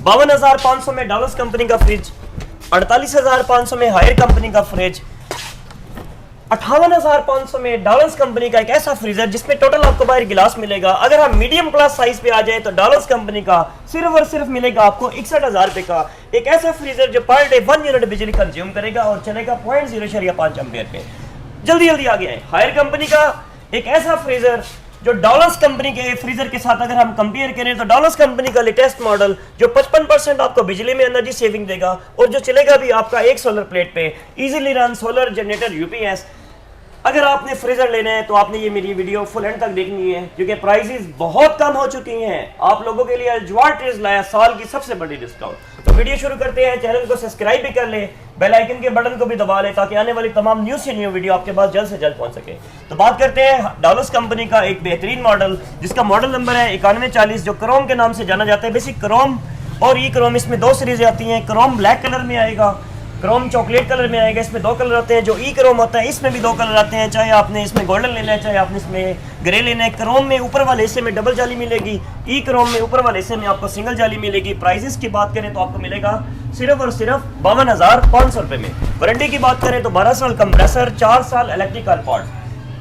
52,500 में dollars company का fridge, 48,500 में हायर कंपनी का फ्रिज, 58,500 में डॉलर्स कंपनी का एक ऐसा फ्रीजर जिसमें टोटल आपको बाहर गिलास मिलेगा। अगर हम मीडियम क्लास साइज पे आ जाए तो डॉलर्स कंपनी का सिर्फ और सिर्फ मिलेगा आपको 61,000 रुपए का एक ऐसा फ्रीजर जो पर डे 1 यूनिट बिजली कंज्यूम करेगा और चलेगा 0.05 एम्पियर पे। जल्दी जल्दी आगे आए। हायर कंपनी का एक ऐसा फ्रीजर जो डॉलर्स कंपनी के फ्रीजर के साथ अगर हम कंपेयर करें तो डॉलर्स कंपनी का लेटेस्ट मॉडल जो 55% आपको बिजली में एनर्जी सेविंग देगा और जो चलेगा भी आपका एक सोलर प्लेट पे, easily run solar generator UPS. अगर आपने फ्रीजर लेना है तो आपने ये मेरी वीडियो फुल एंड तक देखनी है क्योंकि प्राइसेस बहुत कम हो चुकी हैं। आप लोगों के लिए अल्जवार ट्रेज लाया साल की सबसे बड़ी डिस्काउंट। तो वीडियो शुरू करते हैं। चैनल को सब्सक्राइब भी कर ले, बेल आइकन के बटन को भी दबा ले ताकि आने वाली तमाम न्यू से न्यू वीडियो आपके पास जल्द से जल्द पहुंच सके। तो बात करते हैं डॉलर्स कंपनी का एक बेहतरीन मॉडल जिसका मॉडल नंबर है 9140 जो क्रोम के नाम से जाना जाता है। बेसिक क्रोम और ई क्रोम, इसमें दो सीरीज आती हैं। क्रोम ब्लैक कलर में आएगा, क्रोम चॉकलेट कलर में आएगा। इसमें दो कलर होते हैं। जो ई क्रोम होता है इसमें भी दो कलर आते हैं, चाहे आपने इसमें गोल्डन लेना है चाहे आपने इसमें ग्रे लेना है। क्रोम में ऊपर वाले हिस्से में डबल जाली मिलेगी, ई क्रोम में ऊपर वाले हिस्से में आपको सिंगल जाली मिलेगी। प्राइसेस की बात करें तो आपको मिलेगा सिर्फ और सिर्फ 52,500 रुपए में। वारंटी की बात करें तो 12 साल कंप्रेसर, 4 साल इलेक्ट्रिकल पार्ट।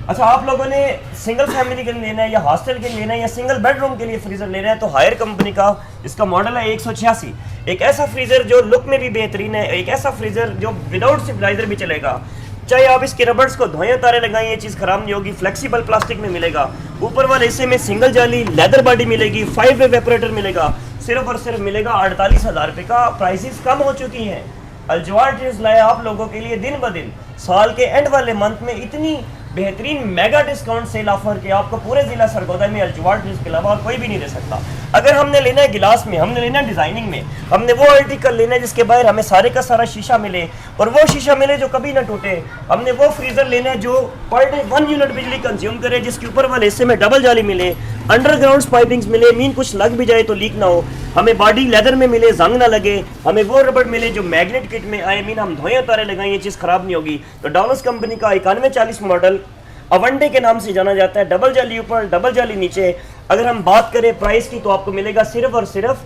अच्छा, आप लोगों ने सिंगल फैमिली के लिए लेना है या हॉस्टल के लिए लेना है या सिंगल बेडरूम के लिए फ्रीजर लेना है तो हायर कंपनी का इसका मॉडल है 186, एक ऐसा फ्रीजर जो लुक में भी बेहतरीन है, एक ऐसा फ्रीजर जो विदाउट स्टेबलाइजर भी चलेगा। चाहे आप इसके रबर्स को धोए तारे लगाएं ये चीज़ खराब नहीं होगी। फ्लेक्सिबल प्लास्टिक में मिलेगा। ऊपर वाले हिस्से में सिंगल जाली लेदर बॉडी मिलेगी। 5 वे वेपोरेटर मिलेगा। सिर्फ और सिर्फ मिलेगा 48,000 रुपये का। प्राइसेस कम हो चुकी हैं। अल्जवार ट्रेज लाया आप लोगों के लिए दिन ब दिन साल के एंड वाले मंथ में इतनी बेहतरीन मेगा डिस्काउंट सेल ऑफर के आपको पूरे जिला सरगोदा में अल्जवार ट्रेज के अलावा कोई भी नहीं दे सकता। अगर हमने लेना है गिलास में, हमने लेना है डिजाइनिंग में, हमने वो आर्टिकल लेना है जिसके बाहर हमें सारे का सारा शीशा मिले और वो शीशा मिले जो कभी ना टूटे, हमने वो फ्रीजर लेना है जो पर डे 1 यूनिट बिजली कंज्यूम करे, जिसके ऊपर वाले हिस्से में डबल जाली मिले, अंडरग्राउंड पाइपिंग्स मिले, मीन कुछ लग भी जाए तो लीक ना हो, हमें बॉडी लेदर में मिले, जंग ना लगे, हमें वो रबड़ मिले जो मैग्नेट किट में आए, मीन हम धोए तारे लगाएं ये चीज़ खराब नहीं होगी। तो डॉलर्स कंपनी का 9140 मॉडल अवंडे के नाम से जाना जाता है। डबल जाली ऊपर डबल जाली नीचे। अगर हम बात करें प्राइस की तो आपको मिलेगा सिर्फ और सिर्फ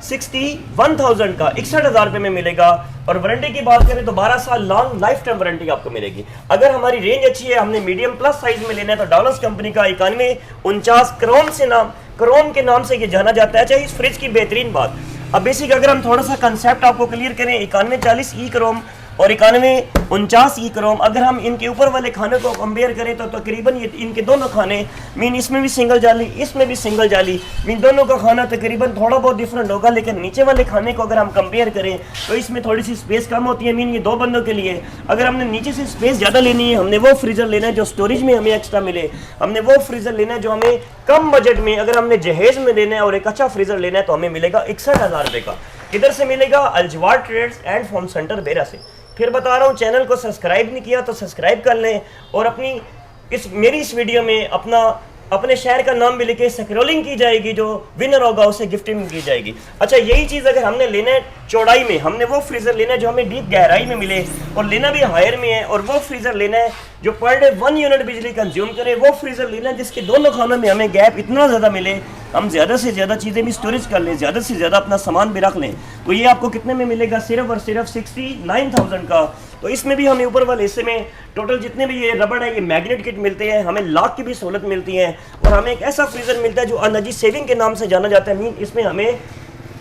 61,000 का 61,000 रुपये में मिलेगा। और वारंटी की बात करें तो 12 साल लॉन्ग लाइफ टाइम वारंटी आपको मिलेगी। अगर हमारी रेंज अच्छी है, हमने मीडियम प्लस साइज में लेना है तो डॉलर्स कंपनी का 9149 क्रोम के नाम से ये जाना जाता है। चाहे इस फ्रिज की बेहतरीन बात। अब बेसिक अगर हम थोड़ा सा कंसेप्ट आपको क्लियर करें, 9140 ई क्रोम और 9149 ई क्रोम, अगर हम इनके ऊपर वाले खाने को कंपेयर करें तो तकरीबन ये इनके दोनों खाने, मीन इसमें भी सिंगल जाली इसमें भी सिंगल जाली, मीन दोनों का खाना तकरीबन थोड़ा बहुत डिफरेंट होगा। लेकिन नीचे वाले खाने को अगर हम कंपेयर करें तो इसमें थोड़ी सी स्पेस कम होती है। मीन ये 2 बंदों के लिए। अगर हमने नीचे से स्पेस ज़्यादा लेनी है, हमने वो फ्रीजर लेना है जो स्टोरेज में हमें एक्स्ट्रा मिले, हमने वो फ्रीजर लेना है जो हमें कम बजट में, अगर हमने जहेज में लेना है और एक अच्छा फ्रीजर लेना है तो हमें मिलेगा 61,000 रुपये का। किधर से मिलेगा? अल्जवार ट्रेड्स एंड होम सेंटर बेरा से। फिर बता रहा हूँ, चैनल को सब्सक्राइब नहीं किया तो सब्सक्राइब कर लें और अपनी मेरी इस वीडियो में अपने शहर का नाम भी लिखे, स्क्रॉलिंग की जाएगी, जो विनर होगा उसे गिफ्टिंग की जाएगी। अच्छा, यही चीज़ अगर हमने लेना है चौड़ाई में, हमने वो फ्रीजर लेना है जो हमें डीप गहराई में मिले और लेना भी हायर में है, और वो फ्रीजर लेना है जो पर डे 1 यूनिट बिजली कंज्यूम करे, वो फ्रीजर लेना है जिसके दोनों खानों में हमें गैप इतना ज़्यादा मिले, हम ज़्यादा से ज़्यादा चीज़ें भी स्टोरेज कर लें, ज़्यादा से ज़्यादा अपना सामान भी रख लें। तो ये आपको कितने में मिलेगा? सिर्फ और सिर्फ 69,000 का। तो इसमें भी हमें ऊपर वाले हिस्से में टोटल जितने भी ये रबड़ है, ये मैग्नेट किट मिलते हैं, हमें लॉक की भी सहूलत मिलती है और हमें एक ऐसा फ्रीजर मिलता है जो एनर्जी सेविंग के नाम से जाना जाता है। मीन इसमें हमें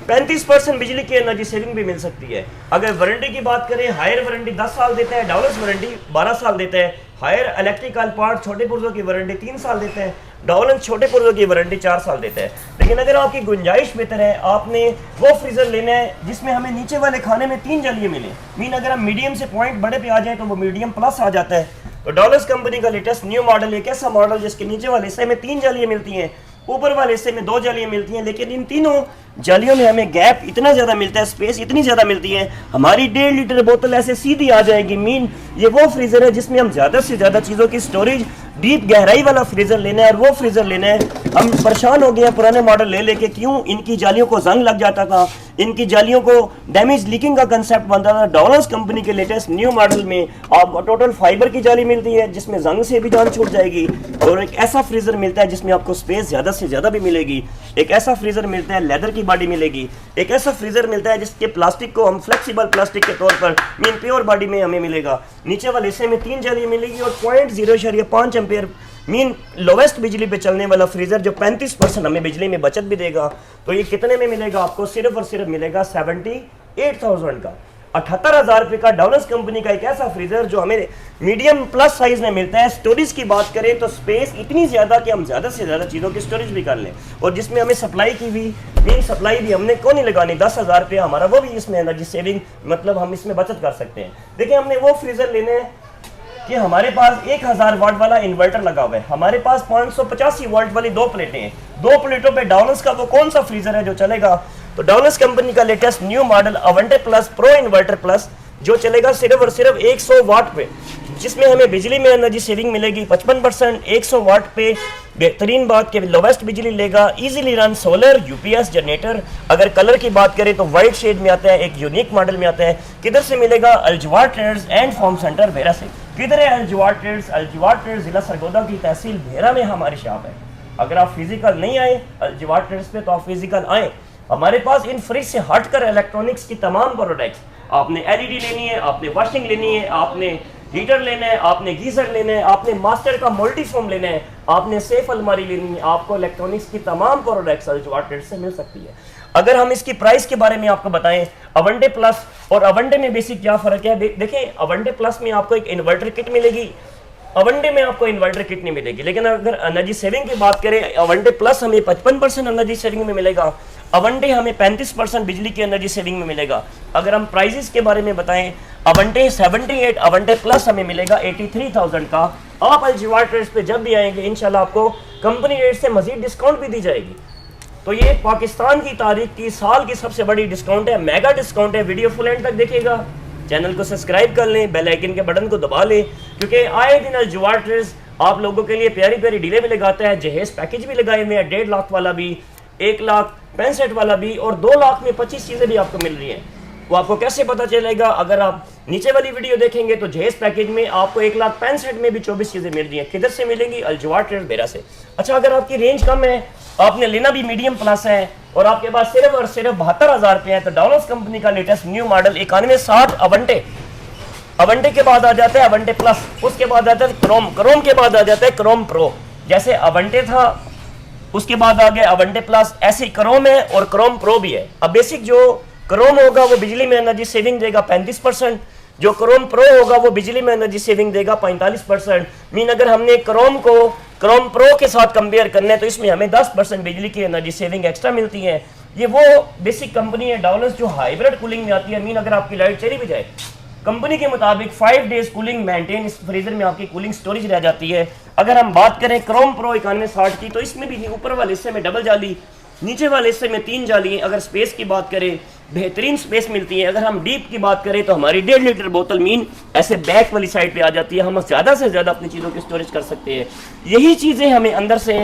35% बिजली की एनर्जी सेविंग भी मिल सकती है। अगर वारंटी की बात करें, हायर वारंटी 10 साल देता है, डॉलर्स वारंटी 12 साल देता है, हायर इलेक्ट्रिकल पार्ट छोटे पुर्जों की वारंटी 3 साल देते हैं, डॉलर्स छोटे पुर्जों की वारंटी 4 साल देता है। लेकिन अगर आपकी गुंजाइश बेहतर है, आपने वो फ्रीजर लेना है जिसमें हमें नीचे वाले खाने में 3 जालियाँ मिले, मीन अगर हम मीडियम से पॉइंट बड़े पे आ जाए तो वो मीडियम प्लस आ जाता है। तो डॉलर्स कंपनी का लेटेस्ट न्यू मॉडल एक ऐसा मॉडल जिसके नीचे वाले हिस्से में 3 जालियाँ मिलती हैं, ऊपर वाले हिस्से में 2 जालियाँ मिलती हैं, लेकिन इन तीनों जालियों में हमें गैप इतना ज़्यादा मिलता है, स्पेस इतनी ज़्यादा मिलती है, हमारी 1.5 लीटर बोतल ऐसे सीधी आ जाएगी। मीन ये वो फ्रीज़र है जिसमें हम ज़्यादा से ज़्यादा चीज़ों की स्टोरेज, डीप गहराई वाला फ्रीज़र लेना है और वो फ्रीज़र लेना है हम परेशान हो गए हैं पुराने मॉडल ले लेके, क्यों इनकी जालियों को जंग लग जाता था, इनकी जालियों को डैमेज लीकिंग का कंसेप्ट बनता था। डॉलर्स कंपनी के लेटेस्ट न्यू मॉडल में आपको टोटल फाइबर की जाली मिलती है जिसमें जंग से भी जान छूट जाएगी, और एक ऐसा फ्रीजर मिलता है जिसमें आपको स्पेस ज़्यादा से ज़्यादा भी मिलेगी। एक ऐसा फ्रीजर मिलता है लेदर की बॉडी मिलेगी। एक ऐसा फ्रीजर मिलता है जिसके प्लास्टिक को हम फ्लेक्सिबल प्लास्टिक के तौर पर मीन प्योर बॉडी में हमें मिलेगा। नीचे वाले हिस्से में 3 जाली मिलेगी और 0.05 एम्पेयर मीन लोवेस्ट बिजली पे चलने वाला फ्रीजर जो 35% हमें बिजली में बचत भी देगा। तो ये कितने में मिलेगा आपको? सिर्फ और सिर्फ मिलेगा 78,000 का, 78,000 रुपये का डॉलर्स कंपनी का एक ऐसा फ्रीजर जो हमें मीडियम प्लस साइज में मिलता है। स्टोरेज की बात करें तो स्पेस इतनी ज़्यादा कि हम ज़्यादा से ज़्यादा चीज़ों की स्टोरेज भी कर लें, और जिसमें हमें सप्लाई की भी मीन सप्लाई भी हमने क्यों नहीं लगानी, 10,000 रुपये हमारा वो भी इसमें एनर्जी सेविंग, मतलब हम इसमें बचत कर सकते हैं। देखिए हमने वो फ्रीजर लेने हैं कि हमारे पास 1000 वाट वाला इन्वर्टर लगा हुआ है, हमारे पास 585 वाट वाली 2 प्लेटें हैं। 2 प्लेटों पे डॉलर्स का वो कौन सा फ्रीजर है जो चलेगा? तो डॉलर्स कंपनी का लेटेस्ट न्यू मॉडल अवेंटे प्लस प्रो इन्वर्टर प्लस जो चलेगा सिर्फ और सिर्फ 100 वाट पे, जिसमें हमें बिजली में एनर्जी सेविंग मिलेगी 55%। 100 वाट पे बेहतरीन बात के लोवेस्ट बिजली लेगा, easily run solar UPS generator. अगर कलर की बात करें तो वाइट शेड में आता है, एक यूनिक मॉडल में आता है। किधर से मिलेगा? अल्जवार ट्रेडर्स एंड फॉर्म सेंटर भेरा से। किधर है अल्जवार ट्रेडर्स? अल्जवार ट्रेडर्स जिला सरगोदा की तहसील भेरा में हमारी शॉप है। अगर आप फिजिकल नहीं आए अल्जवार ट्रेडर्स पे तो आप फिजिकल आए। हमारे पास इन फ्रिज से हटकर इलेक्ट्रॉनिक्स की तमाम प्रोडक्ट्स, आपने एलईडी लेनी है, आपने वॉशिंग लेनी है, आपने हीटर लेना है, आपने गीजर लेना है, आपने मास्टर का मल्टीफॉर्म लेना है, आपने सेफ अलमारी लेनी है, आपको इलेक्ट्रॉनिक्स की तमाम प्रोडक्ट्स अल्जवार ट्रेडर्स से मिल सकती है। अगर हम इसकी प्राइस के बारे में आपको बताएं, अवेंटे प्लस और अवेंटे में बेसिक क्या फर्क है? देखें अवेंटे प्लस में आपको एक इन्वर्टर किट मिलेगी, अवेंटे में आपको इन्वर्टर किट नहीं मिलेगी। लेकिन अगर एनर्जी सेविंग की बात करें, अवेंटे प्लस हमें 55% एनर्जी सेविंग में मिलेगा, अवेंटे हमें 35% बिजली की एनर्जी सेविंग में मिलेगा। अगर हम प्राइजेस के बारे में बताएं, अवेंटे 78, अवेंटे प्लस हमें मिलेगा 83,000 का। आप अल्जवार ट्रेडर्स पे जब भी आएंगे इंशाल्लाह आपको कंपनी रेट से मजीद डिस्काउंट भी दी जाएगी। तो ये पाकिस्तान की तारीख की साल की सबसे बड़ी डिस्काउंट है, मेगा डिस्काउंट है। वीडियो फुल एंड तक देखिएगा, चैनल को सब्सक्राइब कर लें, बेल आइकन के बटन को दबा लें, क्योंकि आए दिन अल्जवार ट्रेडर्स आप लोगों के लिए प्यारी प्यारी डीले भी लगाता है। जहेज पैकेज भी लगाए हुए हैं, 1.5 लाख वाला भी, 1,65,000 वाला भी, और 2 लाख में 25 चीज़ें भी आपको मिल रही हैं। वो आपको कैसे पता चलेगा? अगर आप नीचे वाली वीडियो देखेंगे तो जहेज पैकेज में आपको 1,65,000 में भी 24 चीज़ें मिल रही हैं। किधर से मिलेंगी? अल्जवार ट्रेडर्स भेरा से। अच्छा, अगर आपकी रेंज कम है, आपने लेना भी मीडियम प्लस है और आपके पास सिर्फ और सिर्फ 72,000 रुपये है, तो डॉलर्स कंपनी का लेटेस्ट न्यू मॉडल 9160 अवेंटे, अवेंटे के बाद आ जाता है अवेंटे प्लस, उसके बाद आता है क्रोम, क्रोम के बाद आ जाता है क्रोम प्रो। जैसे अवेंटे था उसके बाद आ गया अवेंटे प्लस, ऐसे क्रोम है और क्रोम प्रो भी है। अब बेसिक जो क्रोम होगा वो बिजली में एनर्जी सेविंग देगा 35%, जो क्रोम प्रो होगा वो बिजली में एनर्जी सेविंग देगा 45%। मीन अगर हमने क्रोम को क्रोम प्रो के साथ कंपेयर करना है तो इसमें हमें 10% बिजली की एनर्जी सेविंग एक्स्ट्रा मिलती है। ये वो बेसिक कंपनी है डॉलर्स जो हाइब्रिड कूलिंग में आती है। मीन अगर आपकी लाइट चली भी जाए, कंपनी के मुताबिक 5 डेज कूलिंग मेंटेन इस फ्रीजर में आपकी कूलिंग स्टोरेज रह जाती है। अगर हम बात करें क्रोम प्रो 9160 की, तो इसमें भी ऊपर वाले हिस्से में डबल जाली, नीचे वाले हिस्से में 3 जाली। अगर स्पेस की बात करें, बेहतरीन स्पेस मिलती है। अगर हम डीप की बात करें तो हमारी 1.5 लीटर बोतल मीन ऐसे बैक वाली साइड पे आ जाती है, हम ज़्यादा से ज़्यादा अपनी चीज़ों की स्टोरेज कर सकते हैं। यही चीज़ें हमें अंदर से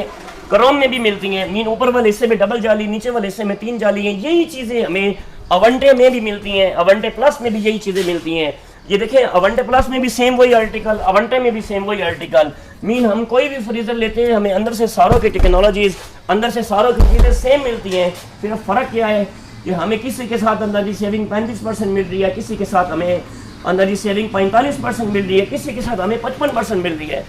क्रोम में भी मिलती हैं। मीन ऊपर वाले हिस्से में डबल जाली, नीचे वाले हिस्से में 3 जाली हैं। यही चीज़ें हमें अवेंटे में भी मिलती हैं, अवेंटे प्लस में भी यही चीज़ें मिलती हैं। ये देखें अवेंटे प्लस में भी सेम वही आर्टिकल, अवेंटे में भी सेम वही आर्टिकल। मीन हम कोई भी फ्रीजर लेते हैं हमें अंदर से सारों की टेक्नोलॉजीज, अंदर से सारों की चीज़ें सेम मिलती हैं। सिर्फ फ़र्क क्या है कि हमें किसी के साथ एनर्जी सेविंग 35% मिल रही है, किसी के साथ हमें एनर्जी सेविंग 45% मिल रही है, किसी के साथ हमें 55% मिल रही है।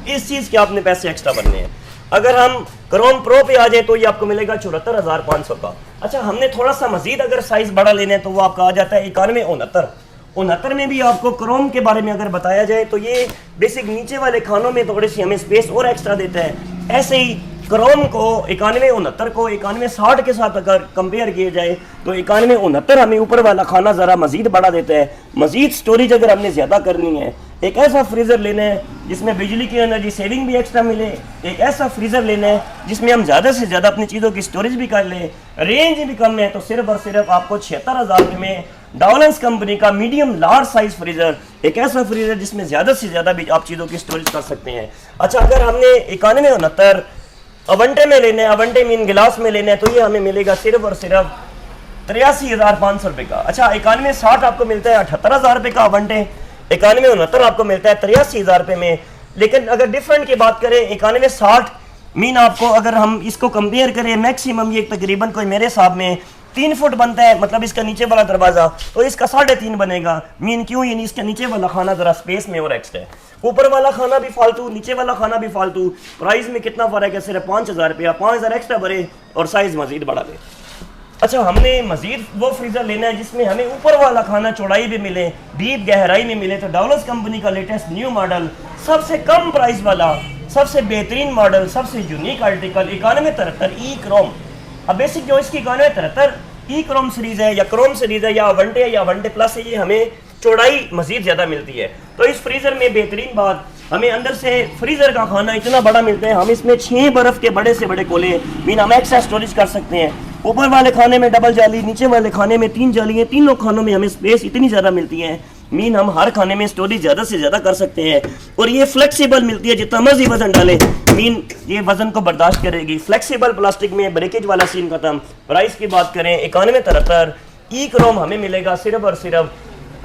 इस चीज़ के आपने पैसे एक्स्ट्रा भरने हैं। अगर हम क्रोम प्रो पे आ जाए तो ये आपको मिलेगा 74,500 का। अच्छा, हमने थोड़ा सा मजीद अगर साइज़ बड़ा लेना है तो वो आपका आ जाता है 9169 में भी आपको क्रोम के बारे में अगर बताया जाए तो ये बेसिक नीचे वाले खानों में थोड़ी सी हमें स्पेस और एक्स्ट्रा देता है। ऐसे ही क्रोम को 9169 को 9160 के साथ अगर कंपेयर किया जाए तो 9169 हमें ऊपर वाला खाना ज़रा मजीद बढ़ा देता है। मजीद स्टोरेज अगर हमने ज़्यादा करनी है, एक ऐसा फ्रीज़र लेना है जिसमें बिजली की एनर्जी सेविंग भी एक्स्ट्रा मिले, एक ऐसा फ्रीज़र लेना है जिसमें हम ज़्यादा से ज़्यादा अपनी चीज़ों की स्टोरेज भी कर लें, रेंज भी कम है, तो सिर्फ और सिर्फ आपको 76,000 रुपये में डॉलर्स कंपनी का मीडियम लार्ज साइज फ्रीज़र, एक ऐसा फ्रीज़र जिसमें ज़्यादा से ज़्यादा भी आप चीज़ों की स्टोरेज कर सकते हैं। अच्छा, अगर हमने 9169 अवंटे में लेना है, अवंटे मीन गिलास में लेना है, तो ये हमें मिलेगा सिर्फ और सिर्फ 83,500 रुपए का। अच्छा 9160 आपको मिलता है 78,000 रुपए का अवंटे, 9169 आपको मिलता है 83,000 रुपए में। लेकिन अगर डिफरेंट की बात करें 9160 मीन आपको अगर हम इसको कंपेयर करें मैक्सिमम ये तकरीबन कोई मेरे हिसाब में 3 फुट बनता है, मतलब इसका नीचे वाला दरवाजा, तो इसका 3.5 बनेगा। मीन क्यों, यानी इसका नीचे वाला खाना जरा स्पेस में और एक्स्ट्रा है, ऊपर वाला खाना भी फालतू, नीचे वाला खाना भी फालतू। प्राइस में कितना फर्क है, सिर्फ 5,000 रुपया, 5,000 एक्स्ट्रा भरे और साइज मजीद बढ़ा ले। अच्छा हमने मजीद वो फ्रीजर लेना है जिसमें हमें ऊपर वाला खाना चौड़ाई भी मिले, डीप गहराई में मिले, तो डॉलर्स कंपनी का लेटेस्ट न्यू मॉडल, सबसे कम प्राइस वाला, सबसे बेहतरीन मॉडल, सबसे यूनिक आर्टिकल 9173 ई क्रोम। अब बेसिक जो इसकी 9173 ई क्रोम सीरीज है या क्रोम सीरीज है या वनडे या वनडे प्लस है, ये हमें चौड़ाई मजीद ज़्यादा मिलती है। तो इस फ्रीज़र में बेहतरीन बात, हमें अंदर से फ्रीज़र का खाना इतना बड़ा मिलता है, हम इसमें 6 बर्फ़ के बड़े से बड़े कोले मीन हम एक्स्ट्रा स्टोरेज कर सकते हैं। ऊपर वाले खाने में डबल जाली, नीचे वाले खाने में 3 जाली है, तीनों खानों में हमें स्पेस इतनी ज़्यादा मिलती है मीन हम हर खाने में स्टोरेज ज़्यादा से ज़्यादा कर सकते हैं। और ये फ्लेक्सिबल मिलती है, जितना मर्जी वजन डाले मीन ये वजन को बर्दाश्त करेगी। फ्लेक्सिबल प्लास्टिक में, ब्रेकेज वाला सीन खत्म। प्राइस की बात करें 9173 ई क्रोम हमें मिलेगा सिर्फ और सिर्फ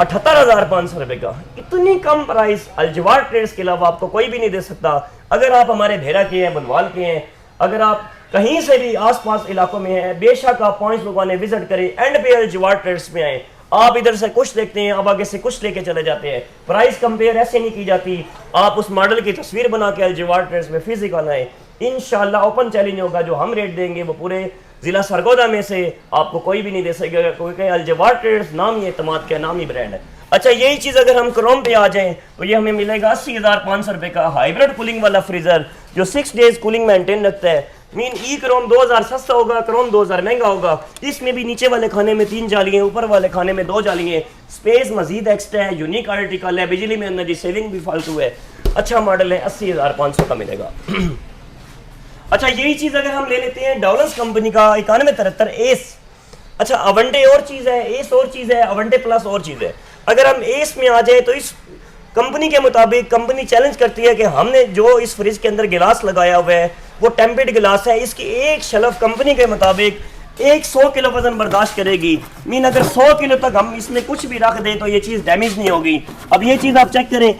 78,500 रुपए का। इतनी कम प्राइस अलजवार ट्रेड्स के अलावा आपको कोई भी नहीं दे सकता। अगर आप हमारे भेड़ा के हैं, बुनवाल के हैं, अगर आप कहीं से भी आसपास इलाकों में हैं, बेशक आप पॉइंट्स दुकानें विजिट करें, एंड पे अलजवार ट्रेड्स में आए। आप इधर से कुछ देखते हैं, अब आगे से कुछ लेके चले जाते हैं। प्राइस कंपेयर ऐसे नहीं की जाती। आप उस मॉडल की तस्वीर बना के अलजवार ट्रेड्स में फिजिकल आए, इंशाल्लाह ओपन चैलेंज होगा। जो हम रेट देंगे वो पूरे जिला सरगोदा में से आपको कोई भी नहीं दे सकेगा, क्योंकि अलजवार ट्रेड्स नाम ही एतमाद का नाम ही ब्रांड है। अच्छा यही चीज़ अगर हम क्रोम पे आ जाएं तो ये हमें मिलेगा 80,500 रुपए का हाइब्रिड कूलिंग वाला फ्रीजर जो 6 डेज कूलिंग मेंटेन रखता है। मीन ई क्रोम 2000 सस्ता होगा, क्रोम 2000 महंगा होगा। इसमें भी नीचे वाले खाने में 3 जाली हैं, ऊपर वाले खाने में 2 जाली हैं। स्पेस मजीद एक्स्ट्रा है, यूनिक आर्टिकल है, बिजली में एनर्जी सेविंग भी फालतू है। अच्छा मॉडल है, 80,500 का मिलेगा। अच्छा यही चीज़ अगर हम ले लेते हैं डॉलर्स कंपनी का 9173 एस। अच्छा अवंटे और चीज़ है, एस और चीज़ है, अवंटे प्लस और चीज़ है। अगर हम एस में आ जाए तो इस कंपनी के मुताबिक कंपनी चैलेंज करती है कि हमने जो इस फ्रिज के अंदर गिलास लगाया हुआ है वो टेम्पर्ड गिलास है। इसकी एक शेल्फ कंपनी के मुताबिक 100 किलो वजन बर्दाश्त करेगी। मीन अगर 100 किलो तक हम इसमें कुछ भी रख दें तो ये चीज़ डैमेज नहीं होगी। अब ये चीज़ आप चेक करें,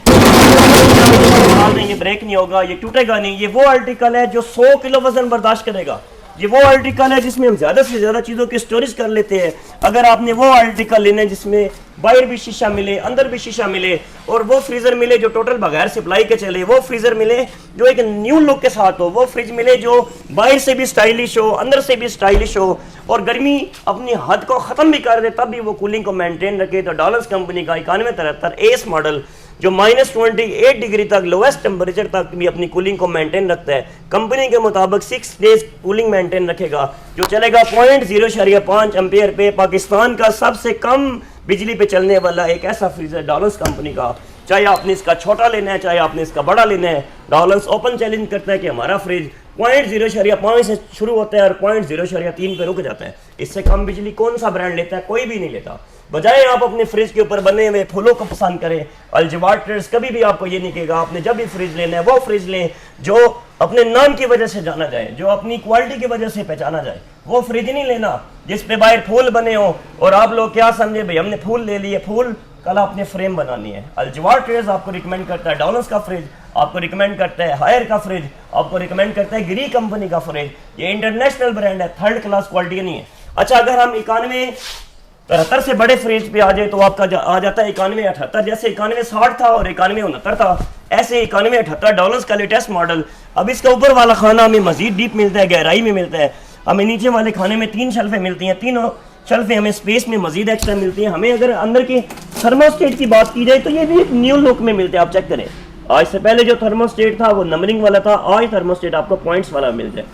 ये ब्रेक नहीं होगा, ये टूटेगा नहीं। ये वो आर्टिकल है जो 100 किलो वजन बर्दाश्त करेगा। ये वो आर्टिकल है जिसमें हम ज़्यादा से ज़्यादा चीज़ों की स्टोरेज कर लेते हैं। अगर आपने वो आर्टिकल लेना है जिसमें बाहर भी शीशा मिले, अंदर भी शीशा मिले, और वो फ्रीज़र मिले जो टोटल बगैर सप्लाई के चले, वो फ्रीज़र मिले जो एक न्यू लुक के साथ हो, वो फ्रिज मिले जो बाहर से भी स्टाइलिश हो, अंदर से भी स्टाइलिश हो, और गर्मी अपनी हद को ख़त्म भी कर दे तब भी वो कूलिंग को मेंटेन रखे। तो डॉलर्स कंपनी का 9173 एस मॉडल जो -28 डिग्री तक लोएस्ट टेम्परेचर तक भी अपनी कूलिंग को मेंटेन रखता है। कंपनी के मुताबिक 6 डेज कूलिंग मेंटेन रखेगा, जो चलेगा 0.05 एम्पेयर पे। पाकिस्तान का सबसे कम बिजली पे चलने वाला एक ऐसा फ्रीजर डॉलर्स कंपनी का। चाहे आपने इसका छोटा लेना है, चाहे आपने इसका बड़ा लेना है, डॉलर्स ओपन चैलेंज करता है कि हमारा फ्रिज 0.05 से शुरू होता है और 0.03 पे रुक जाता है। इससे कम बिजली कौन सा ब्रांड लेता है? कोई भी नहीं लेता। बजाय आप अपने फ्रिज के ऊपर बने हुए फूलों को पसंद करें, अलजवार ट्रेड्स कभी भी आपको ये नहीं कहेगा आपने जब भी फ्रिज लेना है वो फ्रिज लें जो अपने नाम की वजह से जाना जाए, जो अपनी क्वालिटी की वजह से पहचाना जाए। वो फ्रिज नहीं लेना जिस पे बाहर फूल बने हो और आप लोग क्या समझे भाई हमने फूल ले लिए, फूल कल आपने फ्रेम बनानी है। अलजवार ट्रेड्स आपको रिकमेंड करता है डॉलर्स का फ्रिज, आपको रिकमेंड करता है हायर का फ्रिज, आपको रिकमेंड करता है गिरी कंपनी का फ्रिज। ये इंटरनेशनल ब्रांड है, थर्ड क्लास क्वालिटी नहीं है। अच्छा अगर हम 9173 से बड़े फ्रिज पे आ जाए तो आपका आ जाता है 9178। जैसे 9160 था और 9169 था, ऐसे 9178 डॉलर्स का लेटेस्ट मॉडल। अब इसका ऊपर वाला खाना हमें मजीद डीप मिलता है, गहराई में मिलता है। हमें नीचे वाले खाने में 3 शेल्फें मिलती हैं, तीनों शेल्फें हमें स्पेस में मजीद एक्स्ट्रा मिलती हैं। हमें अगर अंदर के थर्मोस्टेट की बात की जाए तो ये भी एक न्यू लुक में मिलते हैं। आप चेक करें, आज से पहले जो थर्मोस्टेट था वो नंबरिंग वाला था, आज थर्मोस्टेट आपको पॉइंट्स वाला मिल जाए।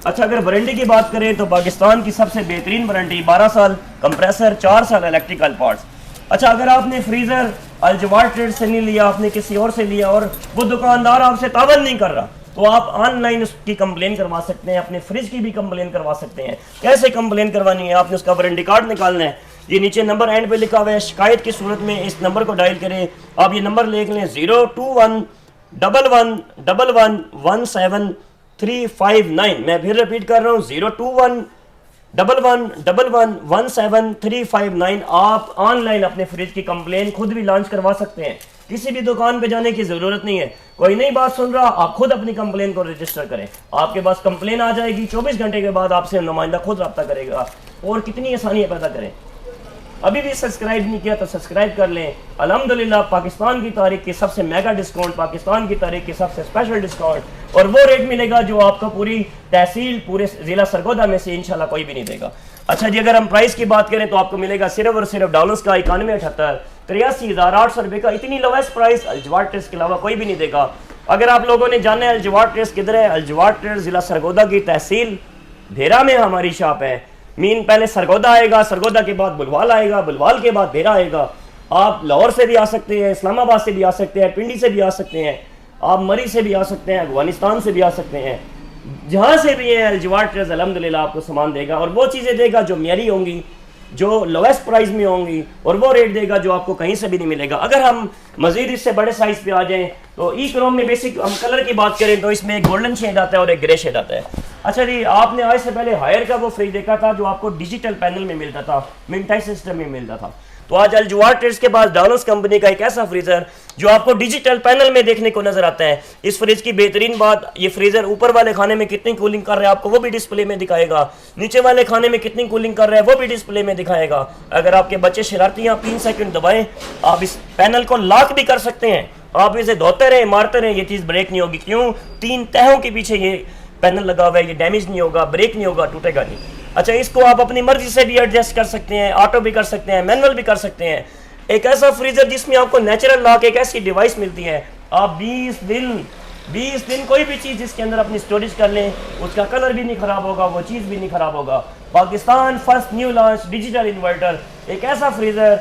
अच्छा अगर वारंटी की बात करें तो पाकिस्तान की सबसे बेहतरीन वारंटी 12 साल, कंप्रेसर 4 साल, इलेक्ट्रिकल पार्ट्स। अच्छा अगर आपने फ्रीज़र अलजवार ट्रेड से नहीं लिया, आपने किसी और से लिया और वो दुकानदार आपसे तावन नहीं कर रहा, तो आप ऑनलाइन उसकी कंप्लेन करवा सकते हैं, अपने फ्रिज की भी कंप्लेन करवा सकते हैं। कैसे कंप्लेन करवानी है? आपने उसका वारंटी कार्ड निकालना है, ये नीचे नंबर एंड पे लिखा हुआ है। शिकायत की सूरत में इस नंबर को डायल करें। आप ये नंबर लिख लें 021111117 359। मैं फिर रिपीट कर रहा हूँ 021111117 आप ऑनलाइन अपने फ्रिज की कंप्लेन खुद भी लॉन्च करवा सकते हैं, किसी भी दुकान पे जाने की जरूरत नहीं है। कोई नई बात सुन रहा, आप खुद अपनी कंप्लेन को रजिस्टर करें, आपके पास कंप्लेन आ जाएगी, 24 घंटे के बाद आपसे नुमाइंदा खुद रब्ता करेगा। और कितनी आसानियां पैदा करें। अभी भी सब्सक्राइब नहीं किया तो सब्सक्राइब कर लें। अल्हम्दुलिल्लाह पाकिस्तान की तारीख की सबसे मेगा डिस्काउंट, पाकिस्तान की तारीख की सबसे स्पेशल डिस्काउंट, और वो रेट मिलेगा जो आपको पूरी तहसील, पूरे जिला सरगोदा में से इंशाल्लाह कोई भी नहीं देगा। अच्छा जी, अगर हम प्राइस की बात करें तो आपको मिलेगा सिर्फ और सिर्फ डॉलर्स का 9178 83,800 रुपये का। इतनी लोवेस्ट प्राइस अल-जवाद ट्रेड्स के अलावा कोई भी नहीं देगा। अगर आप लोगों ने जाना है अल-जवाद ट्रेड्स किधर है, अल-जवाद ट्रेड्स जिला सरगोदा की तहसील भेरा में हमारी शॉप है। मीन पहले सरगोदा आएगा, सरगोदा के बाद बुलवाल आएगा, बुलवाल के बाद भेरा आएगा। आप लाहौर से भी आ सकते हैं, इस्लामाबाद से भी आ सकते हैं, पिंडी से भी आ सकते हैं, आप मरी से भी आ सकते हैं, अफगानिस्तान से भी आ सकते हैं, जहाँ से भी है अल-जवाद ट्रेड्स अल्हम्दुलिल्लाह आपको सामान देगा और वो चीज़ें देगा जो मेरी होंगी, जो लोवेस्ट प्राइस में होंगी, और वो रेट देगा जो आपको कहीं से भी नहीं मिलेगा। अगर हम मजीद इससे बड़े साइज पे आ जाएं तो ई क्रोम में बेसिक हम कलर की बात करें तो इसमें एक गोल्डन शेड आता है और एक ग्रे शेड आता है। अच्छा जी, आपने आज से पहले हायर का वो फ्रिज देखा था जो आपको डिजिटल पैनल में मिलता था, मिंटाई सिस्टम में मिलता था। तो आज अल-जवाद ट्रेड्स के पास डॉलर्स कंपनी का एक ऐसा फ्रीजर जो आपको डिजिटल पैनल में देखने को नजर आता है। इस फ्रिज की बेहतरीन बात, ये फ्रीजर ऊपर वाले खाने में कितनी कूलिंग कर रहा है आपको वो भी डिस्प्ले में दिखाएगा, नीचे वाले खाने में कितनी कूलिंग कर रहा है वो भी डिस्प्ले में दिखाएगा। अगर आपके बच्चे शरारती हैं, 3 सेकंड दबाएं, आप इस पैनल को लॉक भी कर सकते हैं। आप इसे धोते रहें, मारते रहें, ये चीज़ ब्रेक नहीं होगी। क्यों? 3 तहों के पीछे ये पैनल लगा हुआ है, ये डैमेज नहीं होगा, ब्रेक नहीं होगा, टूटेगा नहीं। अच्छा, इसको आप अपनी मर्जी से भी एडजस्ट कर सकते हैं, ऑटो भी कर सकते हैं, मैनुअल भी कर सकते हैं। एक ऐसा फ्रीजर जिसमें आपको नेचुरल लॉक, एक ऐसी डिवाइस मिलती है, आप 20 दिन कोई भी चीज़ इसके अंदर अपनी स्टोरेज कर लें, उसका कलर भी नहीं खराब होगा, वो चीज़ भी नहीं खराब होगा। Pakistan first new launch digital inverter, एक ऐसा फ्रीजर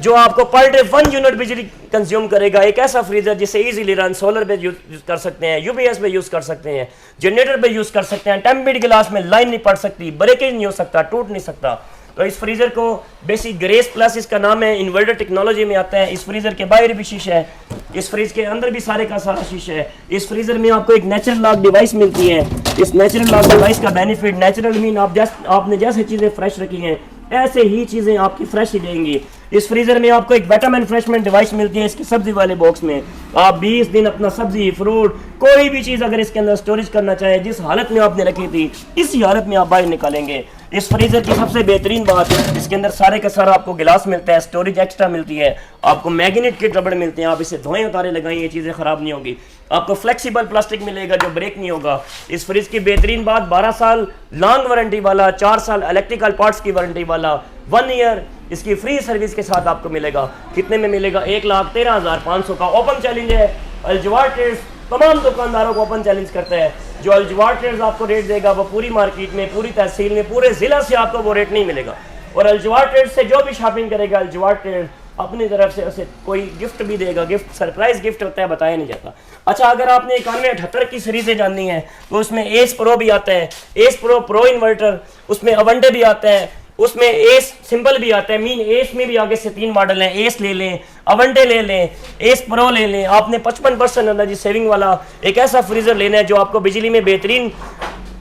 जो आपको पर डे 1 यूनिट बिजली कंज्यूम करेगा। एक ऐसा फ्रीजर जिसे इजीली रन सोलर पे यूज कर सकते हैं, यूपीएस पे यूज कर सकते हैं, जनरेटर पे यूज कर सकते हैं। टेम्पर्ड गिलास में लाइन नहीं पड़ सकती, ब्रेकेज नहीं हो सकता, टूट नहीं सकता। तो इस फ्रीजर को बेसिक ग्रेस प्लस इसका नाम है, इन्वर्टर टेक्नोलॉजी में आता है। इस फ्रीजर के बाहर भी शीशा है, इस फ्रिज के अंदर भी सारे का सारा शीशा है। इस फ्रीजर में आपको एक नेचुरल लॉक डिवाइस मिलती है। इस नेचुरल लॉक डिवाइस का बेनिफिट, नेचुरल मीन आपने जैसे चीजें फ्रेश रखी हैं ऐसे ही चीजें आपकी फ्रेश ही रहेंगी। इस फ्रीजर में आपको एक विटामिन रिफ्रेशमेंट डिवाइस मिलती है इसके सब्जी वाले बॉक्स में। आप 20 दिन अपना सब्जी, फ्रूट, कोई भी चीज अगर इसके अंदर स्टोरेज करना चाहे, जिस हालत में आपने रखी थी इसी हालत में आप बाहर निकालेंगे। इस फ्रीजर की सबसे बेहतरीन बात, इसके अंदर सारे का सारा आपको गिलास मिलता है, स्टोरेज एक्स्ट्रा मिलती है, आपको मैग्नेट के रबड़ मिलते हैं, आप इसे धोएं उतारे लगाएं, ये चीजें खराब नहीं होगी। आपको फ्लेक्सिबल प्लास्टिक मिलेगा जो ब्रेक नहीं होगा। इस फ्रिज की बेहतरीन बात, 12 साल लॉन्ग वारंटी वाला, 4 साल इलेक्ट्रिकल पार्ट्स की वारंटी वाला, 1 ईयर इसकी फ्री सर्विस के साथ आपको मिलेगा। कितने में मिलेगा? 1,13,500 का। ओपन चैलेंज है, अल-जवाद ट्रेड्स तमाम दुकानदारों को ओपन चैलेंज करता है। जो अल-जवाद ट्रेड्स आपको रेट देगा वो पूरी मार्केट में, पूरी तहसील में, पूरे जिला से आपको वो रेट नहीं मिलेगा। और अल-जवाद ट्रेड्स से जो भी शॉपिंग करेगा, अल-जवाद ट्रेड्स अपनी तरफ से उसे कोई गिफ्ट भी देगा। गिफ्ट सरप्राइज गिफ्ट होता है, बताया नहीं जाता। अच्छा, अगर आपने 9178 की सीरीजें जाननी है तो उसमें एस प्रो भी आता है, एस प्रो इन्वर्टर, उसमें अवंडे भी आता है, उसमें एस सिंपल भी आता है। मीन एस में भी आगे से 3 मॉडल हैं, एस ले लें, अवंडे ले लें, एस प्रो ले लें। आपने 55% एनर्जी सेविंग वाला एक ऐसा फ्रीजर लेना है जो आपको बिजली में बेहतरीन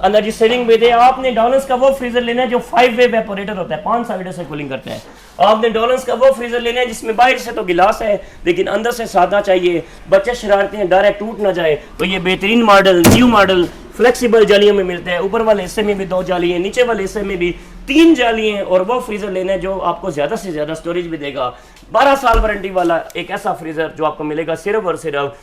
एनर्जी सेविंग भी दे। आपने डॉलर्स का वो फ्रीजर लेना है जो 5 वे वेपोरेटर होता है, 5 साइडों से कूलिंग करता है। आपने डॉलर्स का वो फ्रीजर लेना है जिसमें बाहर से तो गिलास है लेकिन अंदर से सादा चाहिए, बच्चे शरारते हैं, डायरेक्ट टूट ना जाए, तो ये बेहतरीन मॉडल, न्यू मॉडल फ्लेक्सिबल जालियों में मिलते हैं। ऊपर वाले हिस्से में भी 2 जाली हैं, नीचे वाले हिस्से में भी 3 जाली हैं। और वो फ्रीजर लेना है जो आपको ज्यादा से ज्यादा स्टोरेज भी देगा। 12 साल वारंटी वाला एक ऐसा फ्रीजर जो आपको मिलेगा सिर्फ और सिर्फ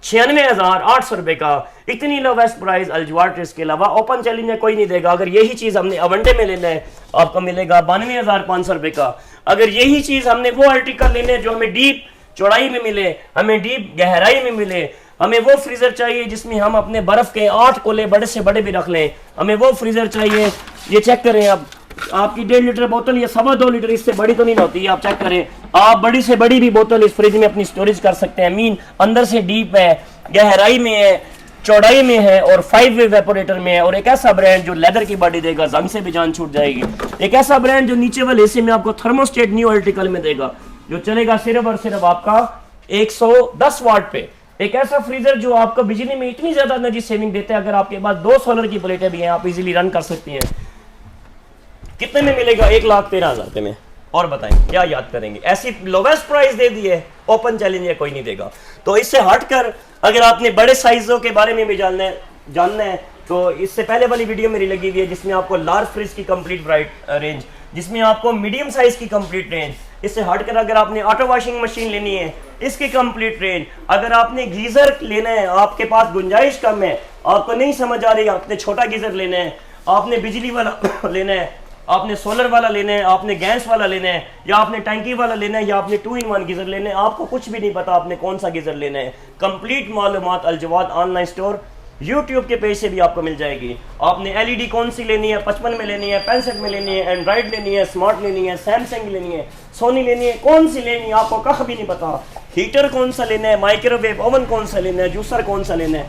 96,800 रुपए का। इतनी लोवेस्ट प्राइस अल-जवाद ट्रेड्स के अलावा ओपन चैलेंज में कोई नहीं देगा। अगर यही चीज हमने अवंडे में लेना है आपको मिलेगा 92,500 रुपए का। अगर यही चीज हमने वो आर्टिकल लेने जो हमें डीप चौड़ाई में मिले, हमें डीप गहराई में मिले, हमें वो फ्रीजर चाहिए जिसमें हम अपने बर्फ के 8 कोले बड़े से बड़े भी रख लें, हमें वो फ्रीजर चाहिए। ये चेक करें, अब आपकी 1.5 लीटर बोतल या 2.25 लीटर, इससे बड़ी तो नहीं होती, आप चेक करें। आप बड़ी से बड़ी भी बोतल इस फ्रिज में अपनी स्टोरेज कर सकते हैं। मीन अंदर से डीप है, गहराई में है, चौड़ाई में है और 5 वे वेपोरेटर में है। और एक ऐसा ब्रांड जो लेदर की बॉडी देगा, जंग से भी जान छूट जाएगी। एक ऐसा ब्रांड जो नीचे वाले हिस्से में आपको थर्मोस्टेट न्यू आर्टिकल में देगा, जो चलेगा सिर्फ और सिर्फ आपका 110 वाट पे। एक ऐसा फ्रीजर जो आपको बिजली में इतनी ज्यादा एनर्जी सेविंग देता है, अगर आपके पास 2 सोलर की प्लेटें भी हैं आप इजीली रन कर सकती हैं। कितने में मिलेगा? 1,13,000 रुपए में। और बताएं क्या याद करेंगे? ऐसी लोवेस्ट प्राइस दे दी है, ओपन चैलेंज है, कोई नहीं देगा। तो इससे हटकर अगर आपने बड़े साइजों के बारे में भी जानना है तो इससे पहले वाली वीडियो मेरी लगी हुई है जिसमें आपको लार्ज फ्रिज की कंप्लीट रेंज, जिसमें आपको मीडियम साइज की कंप्लीट रेंज, इससे हटकर अगर आपने ऑटो वॉशिंग मशीन लेनी है इसकी कंप्लीट रेंज, अगर आपने गीजर लेना है, आपके पास गुंजाइश कम है, आपको नहीं समझ आ रही, आपने छोटा गीजर लेना है, आपने बिजली वाला लेना है, आपने सोलर वाला लेना है, आपने गैस वाला लेना है, या आपने टैंकी वाला लेना है, या आपने 2-in-1 गीजर लेना है, आपको कुछ भी नहीं पता आपने कौन सा गीजर लेना है, कंप्लीट मालूमात अल जवाद ऑनलाइन स्टोर YouTube के पेज से भी आपको मिल जाएगी। आपने LED कौन सी लेनी है, 55 में लेनी है, 65 में लेनी है, एंड्रॉइड लेनी है, स्मार्ट लेनी है, सैमसंग लेनी है, सोनी लेनी है, कौन सी लेनी है आपको कख भी नहीं पता। हीटर कौन सा लेना है, माइक्रोवेव ओवन कौन सा लेना है, जूसर कौन सा लेना है,